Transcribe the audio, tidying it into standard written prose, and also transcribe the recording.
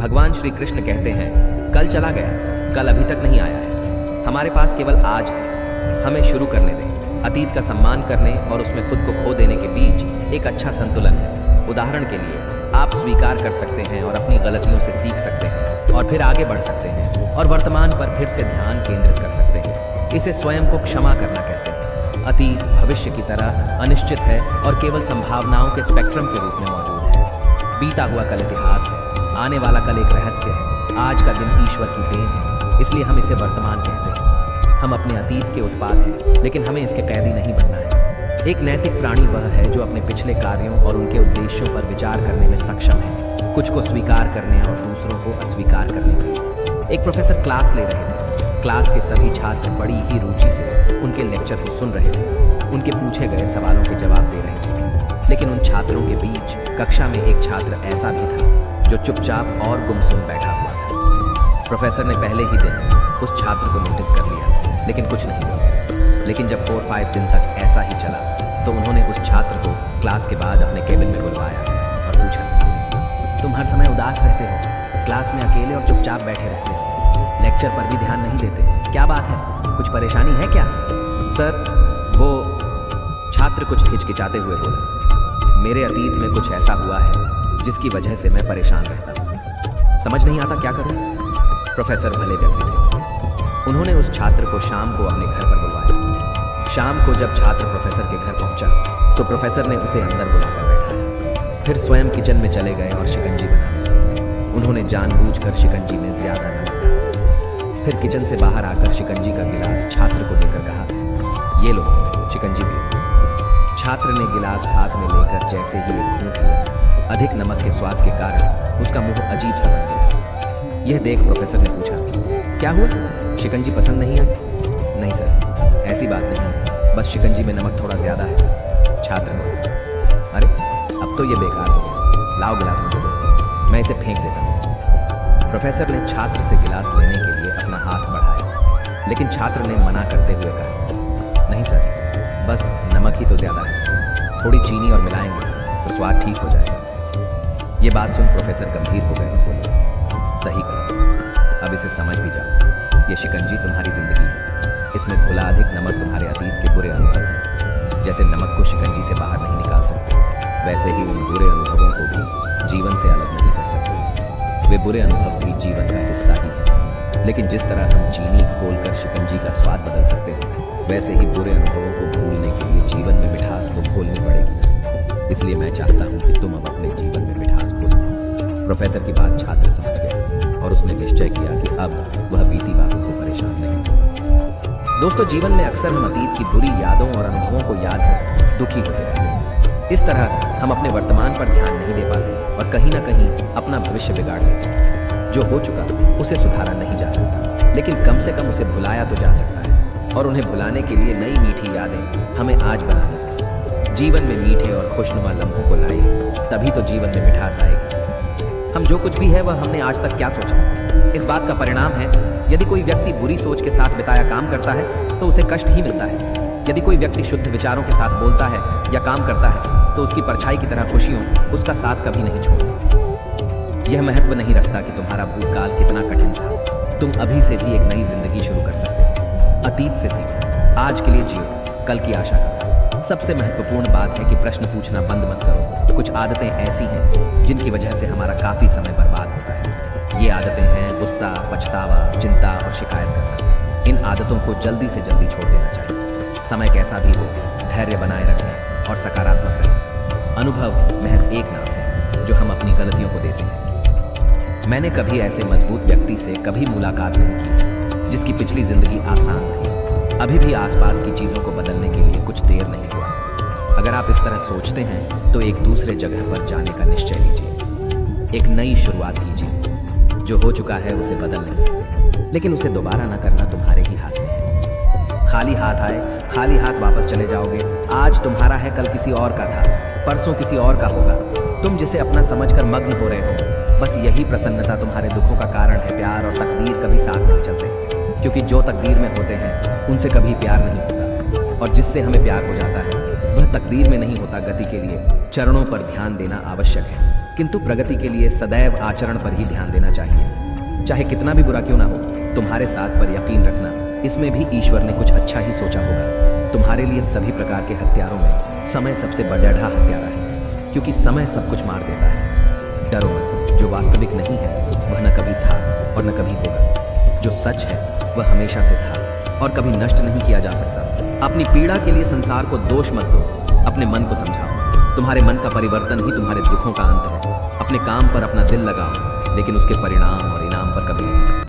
भगवान श्री कृष्ण कहते हैं, कल चला गया, कल अभी तक नहीं आया है। हमारे पास केवल आज है। हमें शुरू करने दें। अतीत का सम्मान करने और उसमें खुद को खो देने के बीच एक अच्छा संतुलन है। उदाहरण के लिए, आप स्वीकार कर सकते हैं और अपनी गलतियों से सीख सकते हैं और फिर आगे बढ़ सकते हैं और वर्तमान पर फिर से ध्यान केंद्रित कर सकते हैं। इसे स्वयं को क्षमा करना कहते हैं। अतीत भविष्य की तरह अनिश्चित है और केवल संभावनाओं के स्पेक्ट्रम के रूप में मौजूद है। बीता हुआ कल इतिहास है, आने वाला कल एक रहस्य है। आज का दिन ईश्वर की देन है, इसलिए हम इसे वर्तमान कहते हैं। हम अपने अतीत के उत्पाद हैं, लेकिन हमें इसके कैदी नहीं बनना है। एक नैतिक प्राणी वह है जो अपने पिछले कार्यों और उनके उद्देश्यों पर विचार करने में सक्षम है, कुछ को स्वीकार करने और दूसरों को अस्वीकार करने में। एक प्रोफेसर क्लास ले रहे थे। क्लास के सभी छात्र बड़ी ही रुचि से उनके लेक्चर को सुन रहे थे, उनके पूछे गए सवालों के जवाब दे रहे थे। लेकिन उन छात्रों के बीच कक्षा में एक छात्र ऐसा भी था जो चुपचाप और गुमसुम बैठा हुआ था। प्रोफेसर ने पहले ही दिन उस छात्र को नोटिस कर लिया, लेकिन कुछ नहीं बोला। लेकिन जब 4-5 दिन तक ऐसा ही चला तो उन्होंने उस छात्र को क्लास के बाद अपने केबिन में बुलवाया और पूछा, तुम हर समय उदास रहते हो, क्लास में अकेले और चुपचाप बैठे रहते हो, लेक्चर पर भी ध्यान नहीं देते, क्या बात है, कुछ परेशानी है क्या? सर, वो छात्र कुछ हिचकिचाते हुए बोला, मेरे अतीत में कुछ ऐसा हुआ है जिसकी वजह से मैं परेशान रहता हूँ, समझ नहीं आता क्या करूँ। प्रोफेसर भले व्यक्ति थे। उन्होंने उस छात्र को शाम को अपने घर पर बुलवाया। शाम को जब छात्र प्रोफेसर के घर पहुंचा तो प्रोफेसर ने उसे अंदर बुलाकर बैठाया। फिर स्वयं किचन में चले गए और शिकंजी बनाई। उन्होंने जानबूझकर शिकंजी में ज्यादा नमक डाला। फिर किचन से बाहर आकर शिकंजी का गिलास छात्र को देकर कहा, ये लो शिकंजी पियो। छात्र ने गिलास हाथ में लेकर जैसे ही एक घूंट लिया, अधिक नमक के स्वाद के कारण उसका मुंह अजीब सा बन गया। यह देख प्रोफेसर ने पूछा, क्या हुआ, शिकंजी पसंद नहीं आई? नहीं सर, ऐसी बात नहीं, बस शिकंजी में नमक थोड़ा ज्यादा है। छात्र बोला, अरे अब तो ये बेकार हो गया, लाओ गिलास मुझे दो, मैं इसे फेंक देता हूँ। प्रोफेसर ने छात्र से गिलास लेने के लिए अपना हाथ बढ़ाया, लेकिन छात्र ने मना करते हुए कहा, नहीं सर, बस नमक ही तो ज्यादा है, थोड़ी चीनी और मिलाएंगे तो स्वाद ठीक हो जाएगा। ये बात सुन प्रोफेसर गंभीर हो गए और बोले, सही कहा, अब इसे समझ भी जाओ, ये शिकंजी तुम्हारी जिंदगी है, इसमें घुला अधिक नमक तुम्हारे अतीत के बुरे अनुभव हैं। जैसे नमक को शिकंजी से बाहर नहीं निकाल सकते, वैसे ही उन बुरे अनुभवों को भी जीवन से अलग नहीं कर सकते। वे बुरे अनुभव भी जीवन का हिस्सा ही है, लेकिन जिस तरह हम चीनी घोलकर शिकंजी का स्वाद बदल सकते हैं, वैसे ही बुरे अनुभवों को भूलने के लिए जीवन में मिठास को घोलनी पड़ेगी। इसलिए मैं चाहता हूँ कि तुम अब अपने जीवन में मिठास घोलो। प्रोफेसर की बात छात्र समझ गया और उसने निश्चय किया कि अब वह बीती बातों से परेशान नहीं होगा। दोस्तों, जीवन में अक्सर हम अतीत की बुरी यादों और अनुभवों को याद कर दुखी होते रहते हैं। इस तरह हम अपने वर्तमान पर ध्यान नहीं दे पाते और कहीं ना कहीं अपना भविष्य बिगाड़ देते हैं। जो हो चुका उसे सुधारा नहीं जा सकता, लेकिन कम से कम उसे भुलाया तो जा सकता है, और उन्हें भुलाने के लिए नई मीठी यादें हमें आज बनानी है। जीवन में मीठे और खुशनुमा लम्हों को लाइए, तभी तो जीवन में मिठास आएगी। हम जो कुछ भी है वह हमने आज तक क्या सोचा, इस बात का परिणाम है। यदि कोई व्यक्ति बुरी सोच के साथ बिताया काम करता है तो उसे कष्ट ही मिलता है। यदि कोई व्यक्ति शुद्ध विचारों के साथ बोलता है या काम करता है तो उसकी परछाई की तरह खुशियों उसका साथ कभी नहीं छोड़ती। यह महत्व नहीं रखता कि तुम्हारा भूतकाल कितना कठिन था, तुम अभी से भी एक नई जिंदगी शुरू कर सकते हो। अतीत से सीखो, आज के लिए जियो, कल की आशा करो। सबसे महत्वपूर्ण बात है कि प्रश्न पूछना बंद मत करो। कुछ आदतें ऐसी हैं जिनकी वजह से हमारा काफ़ी समय बर्बाद होता है। ये आदतें हैं गुस्सा, पछतावा, चिंता और शिकायत करना। इन आदतों को जल्दी से जल्दी छोड़ देना चाहिए। समय कैसा भी हो, धैर्य बनाए रखें और सकारात्मक रहें। अनुभव महज एक नाम है जो हम अपनी गलतियों को देते हैं। मैंने कभी ऐसे मजबूत व्यक्ति से कभी मुलाकात नहीं की जिसकी पिछली जिंदगी आसान थी। अभी भी आसपास की चीज़ों को बदलने के लिए कुछ देर नहीं हुआ। अगर आप इस तरह सोचते हैं तो एक दूसरे जगह पर जाने का निश्चय लीजिए। एक नई शुरुआत कीजिए। जो हो चुका है उसे बदल नहीं सकते, लेकिन उसे दोबारा ना करना तुम्हारे ही हाथ में है। खाली हाथ आए, खाली हाथ वापस चले जाओगे। आज तुम्हारा है, कल किसी और का था, परसों किसी और का होगा। तुम जिसे अपना समझकर मग्न हो रहे हो, बस यही प्रसन्नता तुम्हारे दुखों का कारण है। प्यार और तकदीर कभी साथ नहीं चलते, क्योंकि जो तकदीर में होते हैं उनसे कभी प्यार नहीं होता, और जिससे हमें प्यार हो जाता है वह तकदीर में नहीं होता। गति के लिए चरणों पर ध्यान देना आवश्यक है। किंतु प्रगति के लिए सदैव आचरण पर ही ध्यान देना चाहिए। चाहे कितना भी बुरा क्यों ना हो, तुम्हारे साथ पर यकीन रखना, इसमें भी ईश्वर ने कुछ अच्छा ही सोचा होगा। तुम्हारे लिए सभी प्रकार के हथियारों में समय सबसे बड़ा हथियार है, क्योंकि समय सब कुछ मार देता है। डरो मत, जो वास्तविक नहीं है वह न कभी था और न कभी होगा। जो सच है वह हमेशा से था और कभी नष्ट नहीं किया जा सकता। अपनी पीड़ा के लिए संसार को दोष मत दो, अपने मन को समझाओ। तुम्हारे मन का परिवर्तन ही तुम्हारे दुखों का अंत है। अपने काम पर अपना दिल लगाओ, लेकिन उसके परिणाम और इनाम पर कभी नहीं।